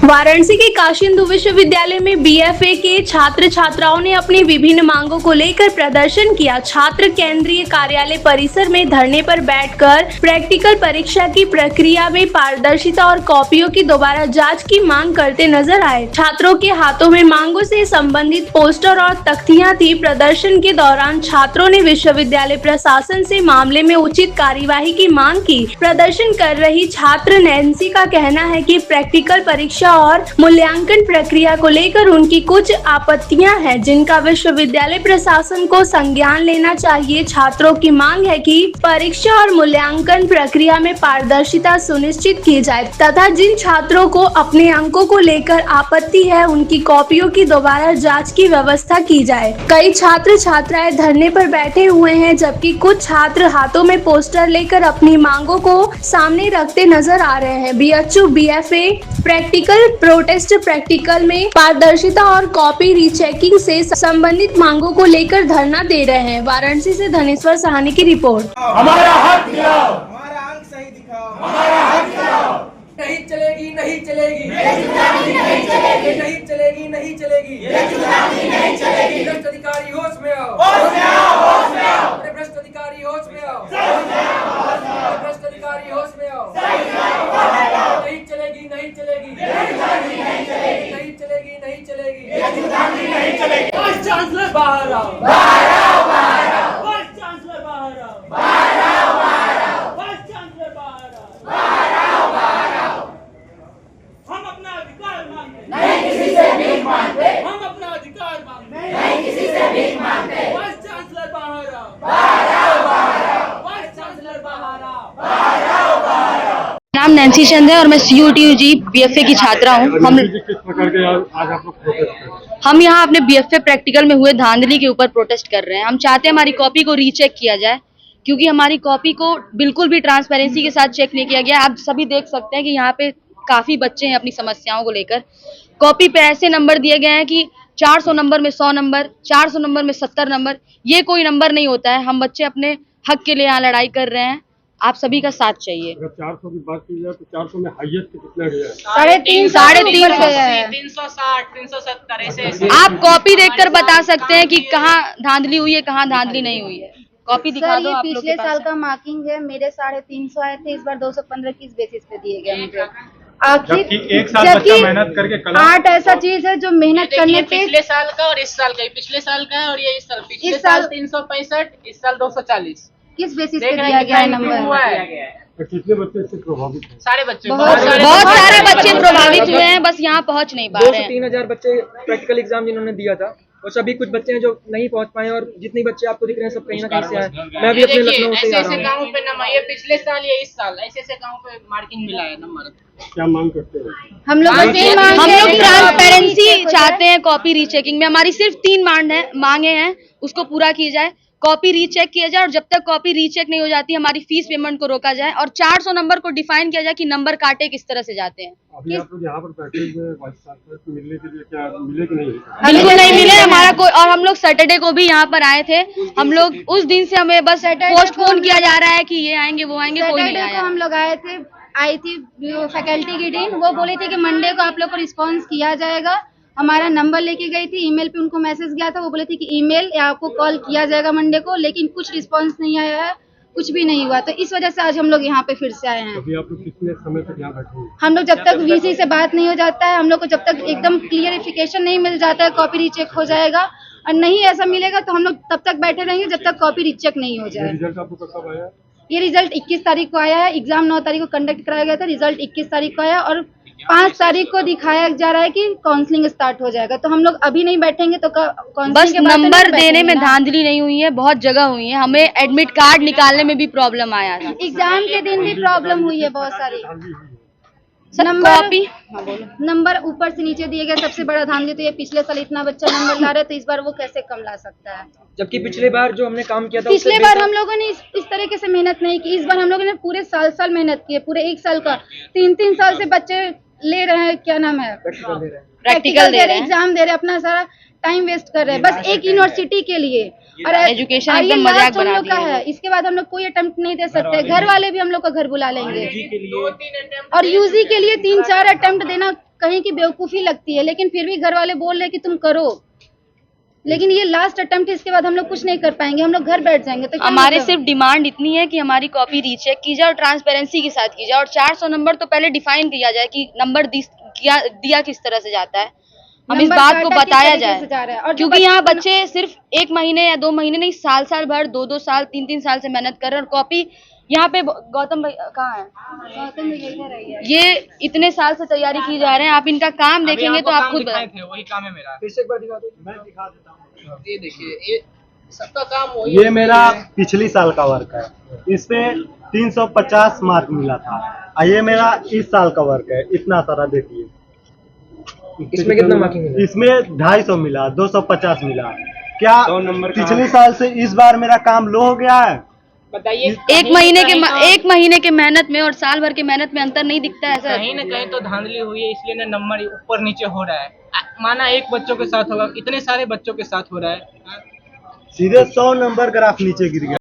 वाराणसी के काशी हिंदू विश्वविद्यालय में बीएफए के छात्र छात्राओं ने अपनी विभिन्न मांगों को लेकर प्रदर्शन किया। छात्र केंद्रीय कार्यालय परिसर में धरने पर बैठकर प्रैक्टिकल परीक्षा की प्रक्रिया में पारदर्शिता और कॉपियों की दोबारा जांच की मांग करते नजर आए। छात्रों के हाथों में मांगों से संबंधित पोस्टर और तख्तियां थी। प्रदर्शन के दौरान छात्रों ने विश्वविद्यालय प्रशासन से मामले में उचित कार्यवाही की मांग की। प्रदर्शन कर रही छात्र नैन्सी का कहना है कि प्रैक्टिकल परीक्षा और मूल्यांकन प्रक्रिया को लेकर उनकी कुछ आपत्तियां हैं, जिनका विश्वविद्यालय प्रशासन को संज्ञान लेना चाहिए। छात्रों की मांग है कि परीक्षा और मूल्यांकन प्रक्रिया में पारदर्शिता सुनिश्चित की जाए तथा जिन छात्रों को अपने अंकों को लेकर आपत्ति है, उनकी कॉपियों की दोबारा जांच की व्यवस्था की जाए। कई छात्र छात्राएं धरने पर बैठे हुए हैं, जबकि कुछ छात्र हाथों में पोस्टर लेकर अपनी मांगों को सामने रखते नजर आ रहे हैं। BHU BFA practical protest practical में पारदर्शिता और कॉपी रीचेकिंग से संबंधित मांगों को लेकर धरना दे रहे हैं। वाराणसी से धनेश्वर सहानी की रिपोर्ट। हमारा हक दिलाओ, हमारा अंक सही दिखाओ, हमारा हक दिलाओ। नहीं चलेगी, नहीं चलेगी, नहीं चलेगी, नहीं चलेगी, नहीं चलेगी, नहीं चलेगी। भ्रष्ट अधिकारी होश में आओ, होश में आओ, होश में आओ। अरे भ्रष्ट अधिकारी होश में आओ, भ्रष्ट अधिकारी होश में आओ। नहीं चलेगी, नहीं चलेगी, नहीं चलेगी, नहीं चलेगी। वाइस चांसलर बाहर आओ, वाइस चांसलर बाहर आओ, वाइस चांसलर बाहर आओ। हम अपना अधिकार मांगते, नहीं किसी से भीख मांगते, हम अपना अधिकार मांगते। नहीं किसी से भीख मांगते। वाइस चांसलर बाहर आओ, वाइस चांसलर बाहर आओ। नाम नैन्सी चंद है और मैं CUTUG बीएफए की छात्रा हूँ। किस प्रकार के आज आप लोग प्रोटेस्ट कर रहे हैं? हम यहाँ अपने बीएफए प्रैक्टिकल में हुए धांधली के ऊपर प्रोटेस्ट कर रहे हैं। हम चाहते हैं हमारी कॉपी को रीचेक किया जाए, क्योंकि हमारी कॉपी को बिल्कुल भी ट्रांसपेरेंसी के साथ चेक नहीं किया गया। आप सभी देख सकते हैं कि यहाँ पे काफी बच्चे हैं अपनी समस्याओं को लेकर। कॉपी पे ऐसे नंबर दिए गए हैं कि 400 नंबर में 100 नंबर, 400 नंबर में 70 नंबर। ये कोई नंबर नहीं होता है। हम बच्चे अपने हक के लिए यहाँ लड़ाई कर रहे हैं। आप सभी का साथ चाहिए। अगर 400 की बात की जाए तो 400 में हाईएस्ट कितना गया है? 350 360, 370 ऐसे। आप कॉपी देखकर बता सकते हैं कि कहाँ धांधली हुई है, कहाँ धांधली नहीं हुई है। कॉपी दिखा सर, दो ये आप लोग पिछले के साल पास का मार्किंग है। मेरे 350 आए थे, इस बार 215 किस बेसिस पे दिए गए मुझे। आखिर जबकि एक साल बच्चा मेहनत करके कला आर्ट ऐसा चीज है जो मेहनत करने पे पिछले साल का और इस साल का, पिछले साल का है और ये इस साल। पिछले साल 365, इस साल 240। किस बेसिस पे दिया गया है नंबर। तो कितने बच्चे इससे प्रभावित हैं? सारे बच्चे, बहुत सारे बच्चे प्रभावित हुए हैं, बस यहाँ पहुँच नहीं पा 2 रहे से हैं। 3,000 बच्चे प्रैक्टिकल एग्जाम जिन्होंने दिया था, और सभी कुछ बच्चे हैं जो नहीं पहुंच पाए, और जितने बच्चे आपको दिख रहे हैं सब कहीं ना कहीं से आए। मैं अभी अपने लखनऊ से ऐसे आ ऐसे रहा हूँ। गाँव पे नंबर, ये पिछले साल ये इस साल ऐसे ऐसे गाँव पे मार्किंग मिला है नंबर। क्या मांग करते हैं? हम लोग बस ये मांग हम रहे लोग हैं कि ट्रांसपेरेंसी चाहते हैं कॉपी रीचेकिंग में। हमारी सिर्फ 3 मांगे हैं, उसको पूरा की जाए। कॉपी रीचेक किया जाए, और जब तक कॉपी रीचेक नहीं हो जाती हमारी फीस पेमेंट को रोका जाए, और 400 नंबर को डिफाइन किया जाए कि नंबर काटे किस तरह से जाते हैं। अभी आप लोग यहाँ पर बैठे हुए हैं, वाइस चांसलर से मिलने के लिए क्या मिले कि नहीं? बिल्कुल नहीं मिले हमारा कोई। और हम लोग सैटरडे को भी यहाँ पर आए थे। हम लोग उस दिन से हमें बस पोस्टपोन किया जा रहा है कि ये आएंगे वो आएंगे, कोई नहीं सैटरडे को आया। हम लोग आई थी फैकल्टी की डीन। वो बोली थी कि मंडे को आप लोग को रिस्पॉन्स किया जाएगा। हमारा नंबर लेके गई थी, ईमेल पे उनको मैसेज गया था। वो बोले थे कि ईमेल या आपको कॉल किया जाएगा मंडे को, लेकिन कुछ रिस्पॉन्स नहीं आया है, कुछ भी नहीं हुआ। तो इस वजह से आज हम लोग यहाँ पे फिर से आए हैं। अभी आप लोग कितने समय तक यहाँ बैठे हैं? हम लोग जब तक VC से बात नहीं हो जाता है, हम लोग को जब तक एकदम क्लियरिफिकेशन नहीं मिल जाता है कॉपी रीचेक हो जाएगा, और नहीं ऐसा मिलेगा तो हम लोग तब तक बैठे रहेंगे जब तक कॉपी रीचेक नहीं हो जाए। रिजल्ट आपको कब आया? ये रिजल्ट 21 तारीख को आया है। एग्जाम 9 तारीख को कंडक्ट कराया गया था। रिजल्ट 21 तारीख को आया, और 5 तारीख को दिखाया जा रहा है कि काउंसलिंग स्टार्ट हो जाएगा। तो हम लोग अभी नहीं बैठेंगे तो काउंसलिंग बस के बाद तो नंबर नहीं देने में बैठेंगे ना। धांधली नहीं हुई है, बहुत जगह हुई है। हमें एडमिट कार्ड निकालने में भी प्रॉब्लम आया था। एग्जाम के दिन भी प्रॉब्लम हुई है बहुत सारी। धांधली हुई है। नंबर ऊपर से नीचे दिए गए। सबसे बड़ा धांधली तो ये पिछले साल इतना बच्चा नंबर ला रहे, तो इस बार वो कैसे कम ला सकता है। जबकि पिछले बार जो हमने काम किया था, पिछले बार हम लोगों ने इस तरीके से मेहनत नहीं की। इस बार हम लोगों ने पूरे साल मेहनत की है। पूरे 1 साल का 3 साल से बच्चे ले रहे हैं, क्या नाम है, प्रैक्टिकल दे रहे हैं, एग्जाम दे रहे हैं, अपना सारा टाइम वेस्ट कर रहे हैं बस एक यूनिवर्सिटी के लिए। और एजुकेशन ये एकदम मजाक लास्ट हम बना लोग का दिया है। इसके बाद हम लोग कोई अटेम्प्ट नहीं दे सकते। घर वाले भी हम लोग का घर बुला लेंगे, और यूजी के लिए 3-4 अटेम्प्ट देना कहीं की बेवकूफ़ी लगती है, लेकिन फिर भी घर वाले बोल रहे हैं कि तुम करो, लेकिन ये लास्ट अटेम्प्ट है, इसके बाद हम लोग कुछ नहीं कर पाएंगे, हम लोग घर बैठ जाएंगे। तो क्या हमारे मतलब? सिर्फ डिमांड इतनी है कि हमारी कॉपी रीचेक की जाए और ट्रांसपेरेंसी के साथ की जाए, और 400 नंबर तो पहले डिफाइन किया जाए कि नंबर दिया किस तरह से जाता है, हम इस नंबर बात को काटा किस बताया तरीके से जा रहा है। और जाए, जो क्योंकि यहाँ बच्चे बच्चे सिर्फ 1 महीने या 2 महीने नहीं, साल भर 2 साल 3 साल से मेहनत कर रहे हैं, और कॉपी यहाँ पे गौतम भाई कहाँ है, गौतम भैया इधर आइए। ये इतने साल से तैयारी की जा रहे हैं, आप इनका काम देखेंगे तो आप खुद दिखाए थे, वही काम है मेरा। फिर से एक बार दिखा दो। मैं दिखा देता हूँ। ये देखिए, ये सबका काम वही ये है। मेरा पिछली साल का वर्क है, इस पे 350 मार्क मिला था, और ये मेरा इस साल का वर्क है, इतना सारा देखिए। इसमें कितना मार्किंग मिला? इसमें 250 मिला, 250 मिला। क्या 100 नंबर पिछले साल से इस बार मेरा काम लो हो गया है? बताइए, एक महीने के मेहनत में और साल भर के मेहनत में अंतर नहीं दिखता है सर? कहीं ना कहीं तो धांधली हुई है, इसलिए ना नंबर ऊपर नीचे हो रहा है। माना एक बच्चों के साथ होगा, इतने सारे बच्चों के साथ हो रहा है। सीधे 100 नंबर ग्राफ नीचे गिर गया।